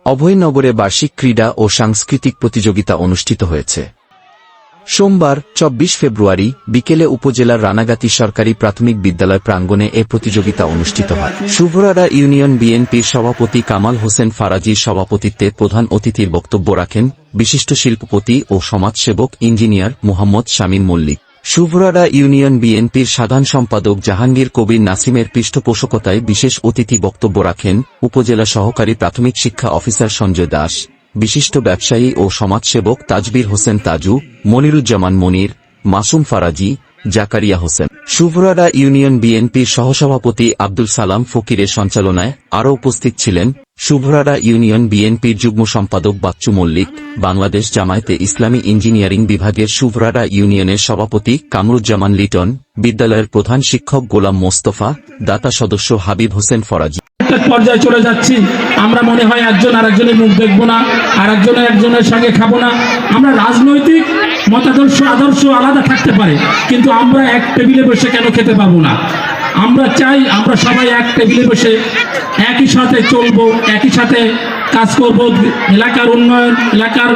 অভয়নগরে বার্ষিক ক্রীড়া ও সাংস্কৃতিক প্রতিযোগিতা অনুষ্ঠিত হয়েছে। সোমবার ২৪ ফেব্রুয়ারি বিকেলে উপজেলার রানাগাতি সরকারি প্রাথমিক বিদ্যালয় প্রাঙ্গণে এ প্রতিযোগিতা অনুষ্ঠিত হয়। শুভরাড়া ইউনিয়ন বিএনপির সভাপতি কামাল হোসেন ফারাজির সভাপতিত্বে প্রধান অতিথির বক্তব্য রাখেন বিশিষ্ট শিল্পপতি ও সমাজসেবক ইঞ্জিনিয়ার মোহাম্মদ শামীম মল্লিক। শুভরাড়া ইউনিয়ন বিএনপির সাধারণ সম্পাদক জাহাঙ্গীর কবির নাসিমের পৃষ্ঠপোষকতায় বিশেষ অতিথি বক্তব্য রাখেন উপজেলা সহকারী প্রাথমিক শিক্ষা অফিসার সঞ্জয় দাস, বিশিষ্ট ব্যবসায়ী ও সমাজসেবক তাজবীর হোসেন তাজু, মনিরুজ্জামান মনির, মাসুম ফারাজি, জাকারিয়া হোসেন। শুভরাড়া ইউনিয়ন বিএনপির সহসভাপতি আব্দুল সালাম ফকিরের সঞ্চালনায় আরও উপস্থিত ছিলেন শুভরাড়া ইউনিয়ন বিএনপির যুগ্ম সম্পাদক বাচ্চু মল্লিক, বাংলাদেশ জামায়াতে ইসলামী ইঞ্জিনিয়ারিং বিভাগের শুভরাড়া ইউনিয়নের সভাপতি কামরুজ্জামান লিটন, বিদ্যালয়ের প্রধান শিক্ষক গোলাম মোস্তফা, দাতা সদস্য হাবিব হোসেন ফরাজি। পর্যায়ে চলে যাচ্ছি, আমরা মনে হয় একজন আরেকজনের মুখ দেখবো না, আর একজনের সঙ্গে খাবো না। আমরা রাজনৈতিক আদর্শ আলাদা থাকতে পারে, কিন্তু আমরা এক টেবিলে বসে কেন খেতে পাবো না? আমরা চাই আমরা সবাই এক টেবিলে বসে একই সাথে চলবো, একই সাথে কাজ করব, এলাকার উন্নয়ন, এলাকার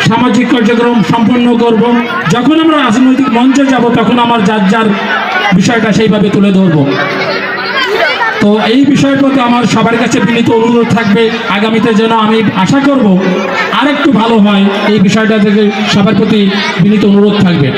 সামাজিক কার্যক্রম সম্পন্ন করব। যখন আমরা রাজনৈতিক মঞ্চে যাব তখন আমার যার বিষয়টা সেইভাবে তুলে ধরবো। তো এই বিষয়ের প্রতি আমার সবার কাছে বিনীত অনুরোধ থাকবে, আগামীতে যেন আমি আশা করব আরেকটু ভালো হয়, এই বিষয়টা থেকে সবার প্রতি বিনীত অনুরোধ থাকবে।